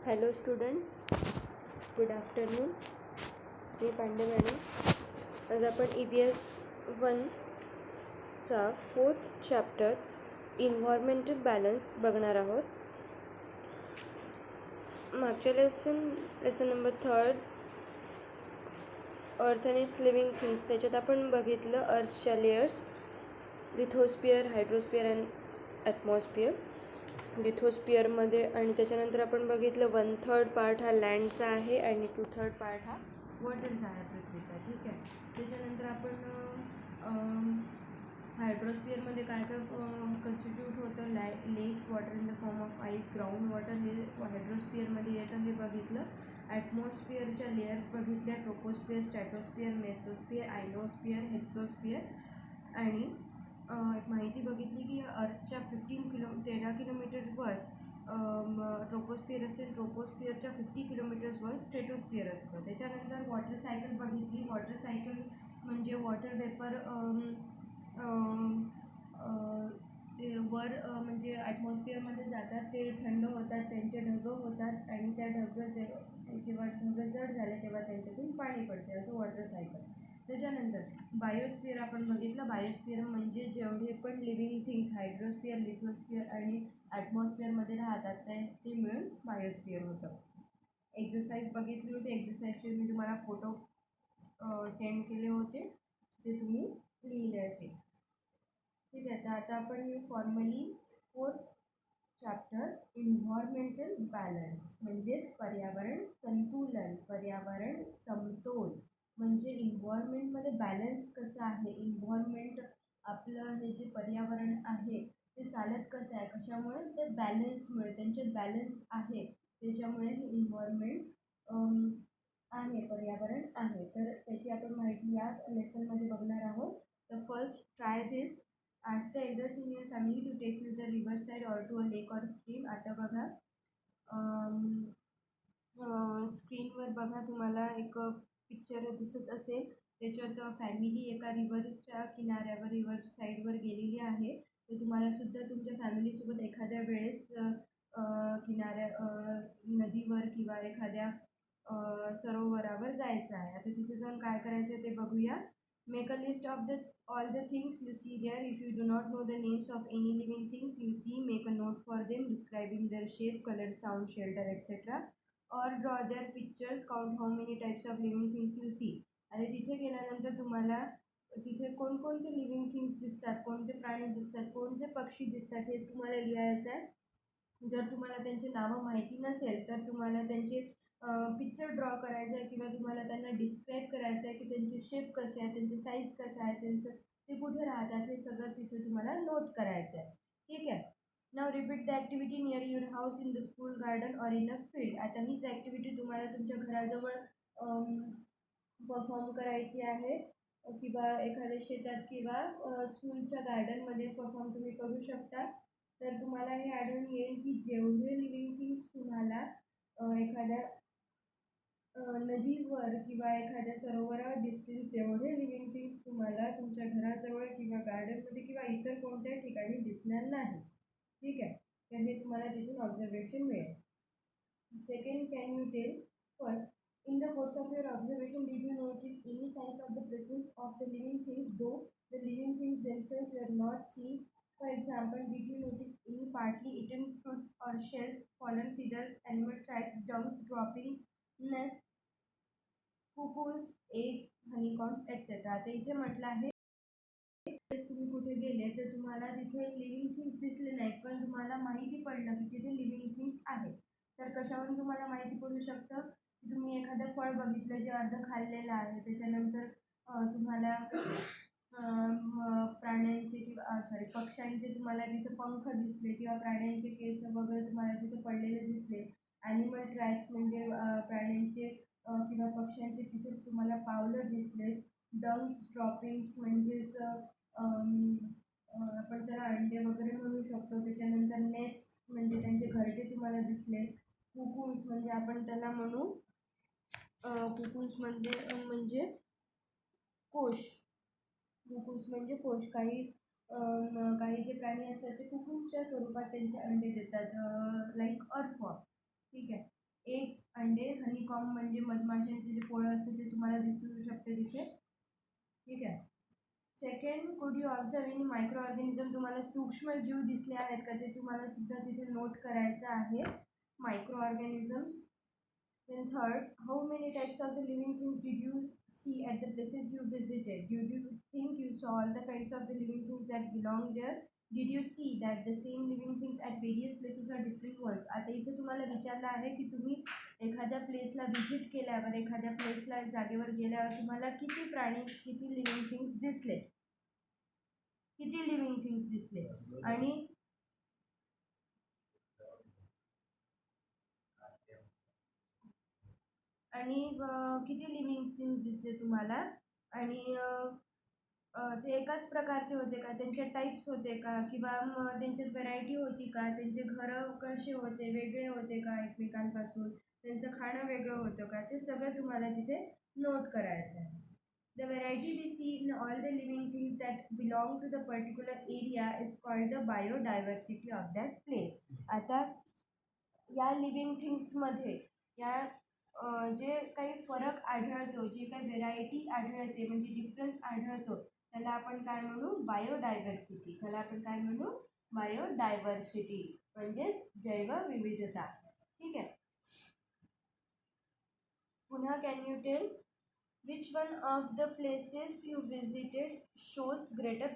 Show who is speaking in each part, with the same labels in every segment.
Speaker 1: Hello students, good afternoon. मी Pandey madam. आज आपण EVS 1चा 4th चॅप्टर इन्व्हायरमेंटल बॅलन्स बघणार आहोत. मागच्या लेसन नंबर 3 अर्थ अँड इट्स लिव्हिंग थिंग्स, त्याच्यात आपण बघितलं अर्थच्या लेयर्स, लिथोस्फिअर, हायड्रोस्फिअर अँड ॲटमॉस्फिअर. लिथोस्फिअरमध्ये आणि त्याच्यानंतर आपण बघितलं 1/3 पार्ट हा लँडचा आहे आणि 2/3 पार्ट हा वॉटरचा आहे पृथ्वीचा. ठीक आहे. त्याच्यानंतर आपण हायड्रोस्फिअरमध्ये काय काय कन्स्टिट्यूट होतं, लेक्स, water in the form of ice, ground water हे हायड्रोस्फिअरमध्ये येतं हे बघितलं. ॲटमॉस्फिअरच्या लेयर्स बघितल्या, ट्रोपोस्फिअर, स्ट्रॅटोस्फिअर, मेसोस्फिअर, आयनोस्फिअर, हेक्सोस्फिअर. आणि एक माहिती बघितली की अर्थच्या 13 किलोमीटर्सवर ट्रोपोस्फिअर असेल, ट्रोपोस्फिअरच्या 50 किलोमीटर्सवर स्ट्रेटोस्फिअर असतं. त्याच्यानंतर वॉटर सायकल बघितली. वॉटर सायकल म्हणजे वॉटर वेपर वर म्हणजे ॲटमॉस्फिअरमध्ये जातात, ते थंड होतात, त्यांचे ढगं होतात आणि त्या जेव्हा ढगं जड झाले तेव्हा त्यांच्यातून पाणी पडते, असं वॉटर सायकल. त्याच्यानंतर बायोस्फिअर आपण बघितलं. बायोस्फिअर म्हणजे जेवढे पण लिव्हिंग थिंग्स हायड्रोस्फिअर, लिथोस्फिअर आणि ॲटमॉस्फिअरमध्ये राहतात ते मिळून बायोस्फिअर होतं. एक्झरसाईज बघितली होती. एक्झरसाईजचे मी तुम्हाला फोटो सेंड केले होते, ते तुम्ही लिहिले असेल. ठीक आहे. तर आता आपण formally 4th chapter environmental balance म्हणजेच पर्यावरण संतुलन, पर्यावरण समतोल म्हणजे इन्व्हायरमेंटमध्ये बॅलन्स कसं आहे, इन्व्हायरमेंट आपलं हे जे पर्यावरण आहे ते चालत कसं आहे, कशामुळे ते बॅलन्समुळे, त्यांच्यात बॅलन्स आहे, त्याच्यामुळे हे इन्व्हायरमेंट आहे, पर्यावरण आहे. तर त्याची आपण माहिती या लेसनमध्ये बघणार आहोत. तर first try this. Ask the elders in your family to take you to the riverside or to a lake or stream. आता बघा स्क्रीनवर बघा, तुम्हाला एक पिक्चर दिसत असेल. त्याच्यात फॅमिली एका रिव्हरच्या किनाऱ्यावर, रिव्हर साईडवर गेलेली आहे. तर तुम्हाला सुद्धा तुमच्या फॅमिलीसोबत एखाद्या वेळेस नदीवर किंवा एखाद्या सरोवरावर जायचं आहे. आता तिथे जाऊन काय करायचं ते बघूया. Make a list of all the things you see there. If you do not know the names of any living things you see, make a note for them, describing their shape, color, sound, shelter, etc. Or draw their pictures. Count how many types of living things you see. आणि तिथे गेल्यानंतर तुम्हाला तिथे कोणकोणते living things दिसतात, कोणते प्राणी दिसतात, कोणते पक्षी दिसतात हे तुम्हाला लिहायचं आहे. जर तुम्हाला त्यांची नावं माहिती नसेल तर तुम्हाला त्यांचे पिक्चर ड्रॉ करायचं आहे किंवा तुम्हाला त्यांना डिस्क्राईब करायचं आहे की त्यांचे शेप कसे आहे, त्यांचे साईज कसं आहे, त्यांचं ते कुठे राहतात, हे सगळं तिथे तुम्हाला नोट करायचं आहे. ठीक आहे. Now repeat the activity near your house, in the school, garden or in a field. आता हीच ॲक्टिव्हिटी तुम्हाला तुमच्या घराजवळ परफॉर्म करायची आहे किंवा एखाद्या शेतात किंवा स्कूलच्या गार्डनमध्ये परफॉर्म तुम्ही करू शकता. तर तुम्हाला हे आढळून येईल की जेवढे लिव्हिंग थिंग्स तुम्हाला एखाद्या नदीवर किंवा एखाद्या सरोवरावर दिसतील, तेवढे लिव्हिंग थिंग्स तुम्हाला तुमच्या घराजवळ किंवा गार्डनमध्ये किंवा इतर कोणत्याही ठिकाणी दिसणार नाही. ठीक आहे. तर हे तुम्हाला तिथून ऑब्झर्वेशन मिळेल. Second, can you tell first, in the course of your observation, did you notice any signs of the presence of the living things, though the living things themselves were not seen? For example, did you notice any partly eaten fruits or shells, fallen feathers, animal tracks, dungs, droppings, nests, cocoons, eggs, honeycombs, etc. आता इथे म्हटलं आहे तुम्ही कुठे गेले तर तुम्हाला तिथे लिव्हिंग थिंग्स दिसले नाहीत, पण तुम्हाला माहिती पडलं की तिथे लिव्हिंग थिंग्स आहेत. तर कशावरून तुम्हाला माहिती पडू शकतं की तुम्ही एखादं फळ बघितलं जे अर्ध खाल्लेलं आहे, त्याच्यानंतर तुम्हाला प्राण्यांचे किंवा पक्ष्यांचे तुम्हाला तिथे पंख दिसले किंवा प्राण्यांचे केस वगैरे तुम्हाला तिथे पडलेले दिसले. ॲनिमल ट्रॅक्स म्हणजे प्राण्यांचे किंवा पक्ष्यांचे तिथे तुम्हाला पावलं दिसले. डंग्स, ड्रॉपिंग्स म्हणजेच आपण त्याला अंडे वगैरे म्हणू शकतो. त्याच्यानंतर नेस्ट म्हणजे त्यांचे घरटे तुम्हाला दिसले. कुकून्स म्हणजे आपण त्याला म्हणू कुकून्स म्हणजे कोश. कुकून्स म्हणजे कोश. काही जे प्राणी असतात ते कुकून्सच्या स्वरूपात त्यांचे अंडे देतात, लाईक अर्थवॉर्म. ठीक आहे. कॉम्ब म्हणजे मधमाशांचे जे पोळं असते ते तुम्हाला दिसू शकते तिथे. ठीक आहे. सेकंड, कुड you observe any micro organism, तुम्हाला सूक्ष्म जीव दिसले आहेत का ते तुम्हाला सुद्धा तिथे नोट करायचं आहे, micro organisms. Then third, how many types of the living things did you see at the places you visited? Did you think you saw all the kinds of the living things that belong there? Did you see that the same living things at various places or different ones? आता इथे तुम्हाला विचारलं आहे की तुम्ही एखाद्या प्लेसला visit केल्यावर, एखाद्या प्लेसला जागेवर गेल्यावर तुम्हाला किती प्राणी, किती लिव्हिंग थिंग्स दिसले, किती लिव्हिंग थिंग्स दिसले आणि किती लिव्हिंग थिंग्स दिसले तुम्हाला आणि ते एकाच प्रकारचे होते का, त्यांचे टाईप्स होते का, किंवा त्यांच्यात व्हरायटी होती का, त्यांचे घरं कसे होते, वेगळे होते का एकमेकांपासून, त्यांचं खाणं वेगळं होतं का, ते सगळं तुम्हाला तिथे नोट करायचं आहे. The variety we see in all the living things that belong to the particular area is called the biodiversity of that place. आता या लिव्हिंग थिंग्समध्ये या जे काही फरक आढळतो, जे काही व्हेरायटी आढळते म्हणजे डिफरन्स आढळतो, त्याला आपण काय म्हणू, बायोडायव्हर्सिटी. त्याला आपण काय म्हणू, बायोडायव्हर्सिटी म्हणजेच जैवविविधता. ठीक आहे. पुन्हा can you tail which one of the places you visited shows greater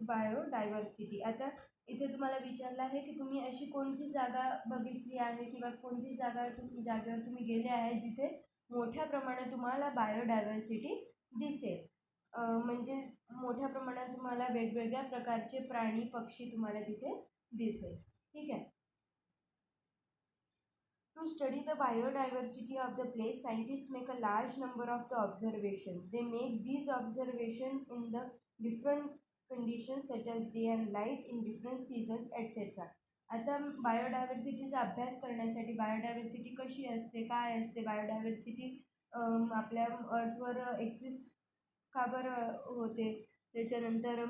Speaker 1: biodiversity. आता इथे तुम्हाला विचारलं आहे की तुम्ही अशी कोणती जागा बघितली आहे किंवा कोणती जागेवर तुम्ही गेले आहे जिथे मोठ्या प्रमाणात तुम्हाला बायोडायव्हर्सिटी दिसेल, म्हणजे मोठ्या प्रमाणात तुम्हाला वेगवेगळ्या प्रकारचे प्राणी पक्षी तुम्हाला तिथे दिसेल. ठीक आहे. To study the biodiversity of the place, scientists make a large number of the observations. They make these observations in the different conditions such as day and light in different seasons, etc. आता बायोडायव्हर्सिटीचा अभ्यास करण्यासाठी, biodiversity कशी असते, काय असते, biodiversity आपल्या अर्थवर exist का बरं होते, त्याच्यानंतर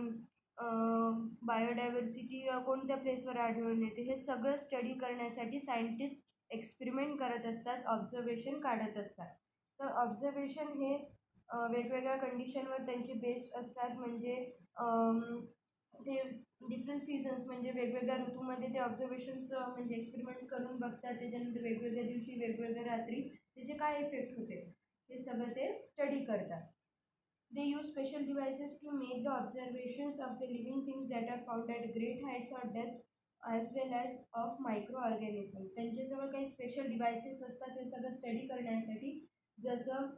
Speaker 1: बायोडायव्हर्सिटी कोणत्या प्लेसवर आढळून येते, हे सगळं स्टडी करण्यासाठी सायंटिस्ट एक्सपेरिमेंट करत असतात, ऑब्झर्वेशन काढत असतात. तर ऑब्झर्वेशन हे वेगवेगळ्या कंडिशनवर त्यांचे बेस्ड असतात, म्हणजे ते डिफरंट सीझन्स म्हणजे वेगवेगळ्या ऋतूमध्ये ते ऑब्झर्वेशन्स म्हणजे एक्सपेरिमेंट करून बघतात, त्याच्यानंतर वेगवेगळ्या दिवशी वेगवेगळ्या रात्री त्याचे काय इफेक्ट होते हे सगळं ते स्टडी करतात. They use special devices to make the observations of the living things that are found at great heights or depths as well as of microorganisms. त्यांच्याजवळ काही स्पेशल डिव्हायसेस असतात हे सगळं स्टडी करण्यासाठी. जसं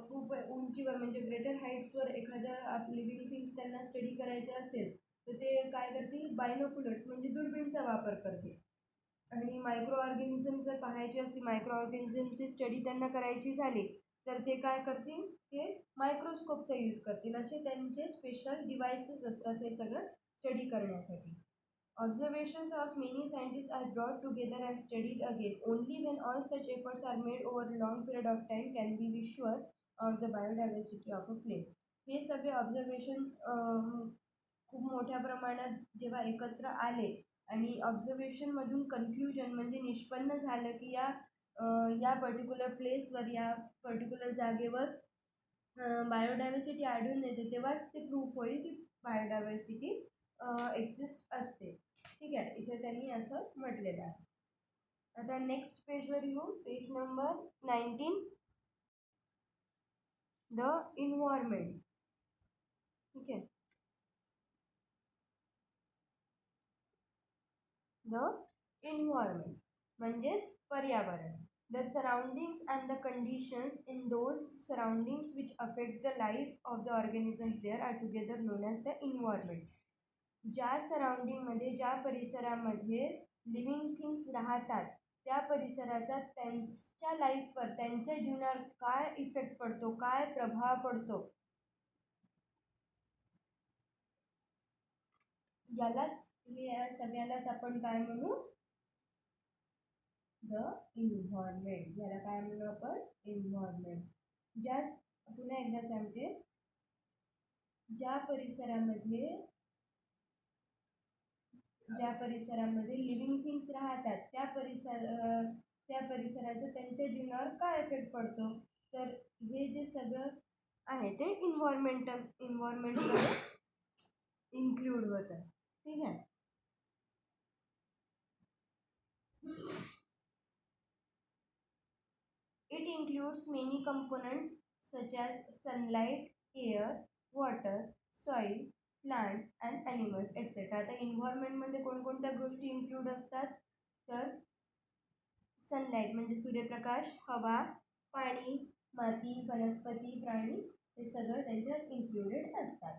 Speaker 1: खूप उंचीवर म्हणजे ग्रेटर हाईट्सवर एखाद्या लिव्हिंग थिंग्स त्यांना स्टडी करायचं असेल तर ते काय करतील, बायनोक्युलर्स म्हणजे दुर्बीणचा वापर करतील. आणि मायक्रो ऑर्गॅनिझम जर पाहायची असतील, मायक्रो ऑर्गॅनिझमची स्टडी त्यांना करायची झाली तर ते काय करतील, ते मायक्रोस्कोपचा यूज करतील. असे त्यांचे स्पेशल डिव्हायसेस असतात हे सगळं स्टडी करण्यासाठी. Observations of many scientists are brought together and studied again. Only when all such efforts are made over a long period of time can we be sure of the biodiversity of a place. हे सगळे observation खूप मोठ्या प्रमाणात जेव्हा एकत्र आले आणि ऑब्झर्वेशनमधून conclusion म्हणजे निष्पन्न झालं की या पर्टिक्युलर प्लेसवर, या पर्टिक्युलर जागेवर बायोडायव्हर्सिटी आढळून येते, तेव्हाच ते प्रूफ होईल की बायोडायव्हर्सिटी एक्झिस्ट असते. ठीक आहे. इथे त्यांनी असं म्हटलेलं आहे. आता नेक्स्ट पेजवर येऊ, पेज नंबर 19, द इन्व्हायरमेंट. ठीक आहे. द इन्व्हायरमेंट म्हणजेच पर्यावरण. The surroundings and the conditions in those surroundings which affect the life of the organisms there are together known as the environment. ज्या सराउंडिंगमध्ये, ज्या परिसरामध्ये लिव्हिंग थिंग्स राहतात त्या परिसराचा त्यांच्या लाईफवर, त्यांच्या जीवनावर काय इफेक्ट पडतो, काय प्रभाव पडतो, या सगळ्यालाच आपण काय म्हणू, द इन्व्हायरमेंट. याला काय म्हणू आपण, इन्व्हायरमेंट. पुन्हा एकदा सांगते, ज्या परिसरामध्ये लिव्हिंग थिंग्स राहतात त्या त्या परिसराचा त्यांच्या जीवनावर काय इफेक्ट पडतो. तर हे जे सगळं आहे ते इन्व्हायरमेंटमध्ये इन्क्लूड होतं. ठीक आहे. It includes many components such as sunlight, air, water, soil, plants and animals etc. आता इन्व्हायरमेंटमध्ये कोणकोणत्या गोष्टी इन्क्लूड असतात तर सनलाईट म्हणजे सूर्यप्रकाश, हवा, पाणी, माती, वनस्पती, प्राणी हे सगळं त्यांच्यात इन्क्लुडेड असतात.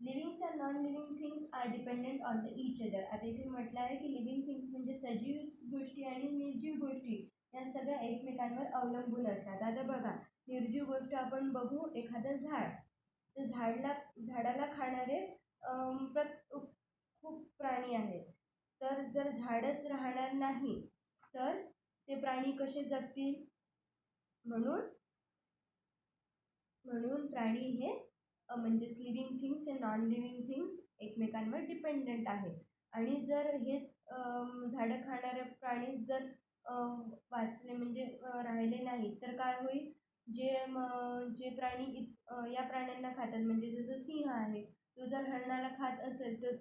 Speaker 1: Livings and non living things are dependent on the each other. आता इथे म्हटलं आहे की लिव्हिंग थिंग्स म्हणजे सजीव गोष्टी आणि निर्जीव गोष्टी या सगळ्या एकमेकांवर अवलंबून असतात. आता बघा, निर्जीव गोष्ट आपण बघू एखादं झाड, तर झाडाला खाणारे खूप प्राणी आहेत. तर जर झाडच राहणार नाही तर ते प्राणी कसे जगतील. म्हणून प्राणी हे म्हणजेच लिव्हिंग थिंग्स हे नॉन लिव्हिंग थिंग्स एकमेकांवर डिपेंडंट आहेत. आणि जर हेच झाडं खाणारे प्राणी जर वाचले म्हणजे राहिले नाही तर काय होईल. जे प्राणी या प्राण्यांना खातात म्हणजे जसं सिंह आहे, तो जर हरणाला खात असेल तर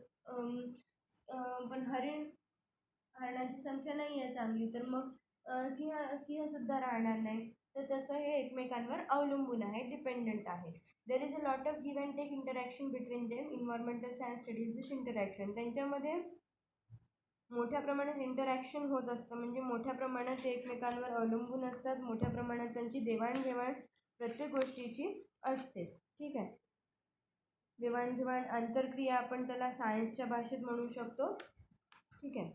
Speaker 1: पण हरणाची संख्या नाही आहे चांगली तर मग सिंहसुद्धा राहणार नाही. तर तसं हे एकमेकांवर अवलंबून आहे, डिपेंडंट आहे. There is a lot of give and take interaction between them. Environmental science studies this interaction. त्यांच्यामध्ये मोठ्या प्रमाणात इंटरॅक्शन होत असतं म्हणजे मोठ्या प्रमाणात ते एकमेकांवर अवलंबून असतात. मोठ्या प्रमाणात त्यांची देवाणघेवाण प्रत्येक गोष्टीची असतेच. ठीक आहे. देवाणघेवाण आंतरक्रिया आपण त्याला सायन्सच्या भाषेत म्हणू शकतो. ठीक आहे.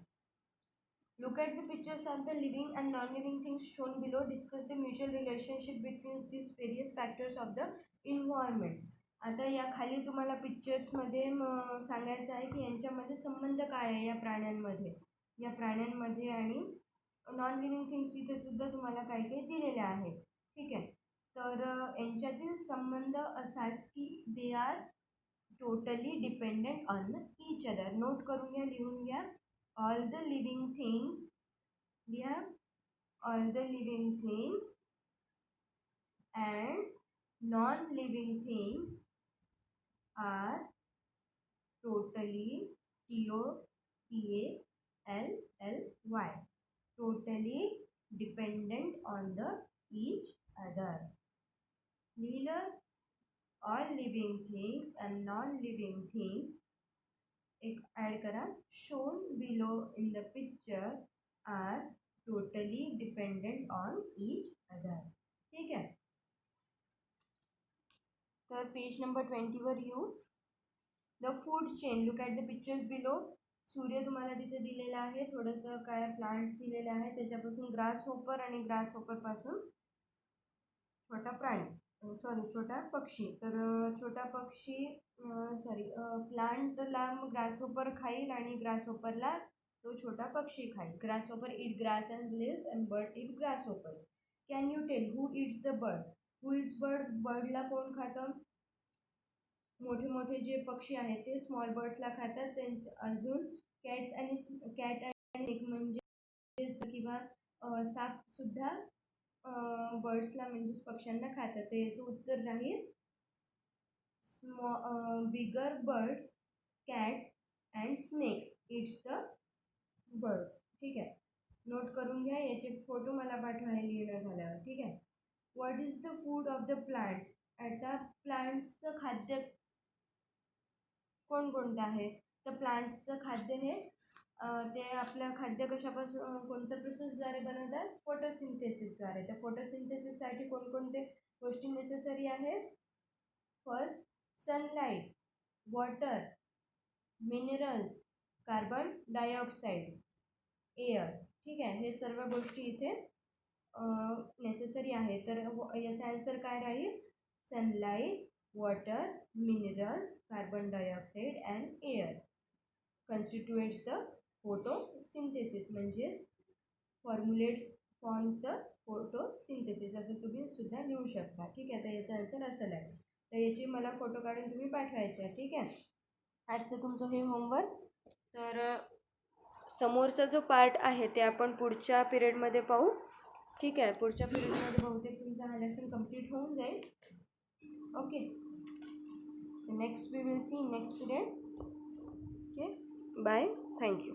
Speaker 1: Look at the pictures of the living and non-living things shown below. Discuss the mutual relationship between these various factors of the environment. आता या खाली तुम्हाला पिक्चर्समध्ये सांगायचं आहे की यांच्यामध्ये संबंध काय आहे या प्राण्यांमध्ये आणि नॉन लिव्हिंग थिंग्स इथे सुद्धा तुम्हाला काही काही दिलेले आहे. ठीक आहे. तर यांच्यातील संबंध असाच की they are totally dependent on each other. Note करून घ्या, लिहून घ्या. all the living things and non-living things are totally totally dependent on the each other. Neither all living things and non-living things एक ॲड करा. shown below in the picture are totally dependent on each other. ठीक आहे. तर page number 20 वर येऊ. The food chain. Look at the pictures below. सूर्य तुम्हाला तिथे दिलेला आहे, थोडंसं काय प्लांट्स दिलेले आहे, त्याच्यापासून ग्रास होपर आणि ग्रास होपरपासून छोटा प्राणी छोटा पक्षी. तर छोटा पक्षी प्लांटला ग्रासहोपर खाईल आणि ग्रासहोपरला तो छोटा पक्षी खाईल. Grasshopper eat grass and leaves and birds eat grasshoppers. Can you tell who eats the bird. Who eats bird. बर्डला कोण खातं. मोठे मोठे जे पक्षी आहेत ते स्मॉल बर्ड्सला खातात. अजून कॅट आणि म्हणजे किंवा सापसुद्धा बर्ड्सला म्हणजेच पक्ष्यांना खातात. तर याचं उत्तर राहील bigger birds, cats and snakes eats the birds. ठीक आहे. नोट करून घ्या. याचे फोटो मला पाठवा लिहिणं झाल्यावर. ठीक आहे. What is the food of the plants. आता प्लांट्सचं खाद्य कोणकोणतं आहे. तर प्लांट्सचं खाद्य हे ते आपलं खाद्य कशापासून कोणत्या प्रोसेसद्वारे बनवतात. फोटोसिंथेसिसद्वारे. तर फोटोसिंथेसिससाठी कोणकोणते गोष्टी नेसेसरी आहेत. First sunlight, water, minerals, carbon dioxide, air. ठीक आहे. हे सर्व गोष्टी इथे नेसेसरी आहे. तर याचा आन्सर काय राहील. Sunlight, water, minerals, carbon dioxide and air constitutes the photosynthesis. म्हणजे फॉर्म्स द फोटोसिंथेसिस असं तुम्ही सुद्धा लिहू शकता. ठीक आहे. तर याचा आन्सर असेल आहे. तर याची मला फोटो काढून तुम्ही पाठवायचे आहे. ठीक आहे. आजचं तुमचं हे होमवर्क. तर समोरचा जो पार्ट आहे ते आपण पुढच्या पिरियडमध्ये पाहू. ठीक आहे, पुढच्या पिरियडमध्ये बहुतेक तुमचा हा लेसन कंप्लीट होऊन जाईल. Okay, next we will see next period. Okay, bye, thank you.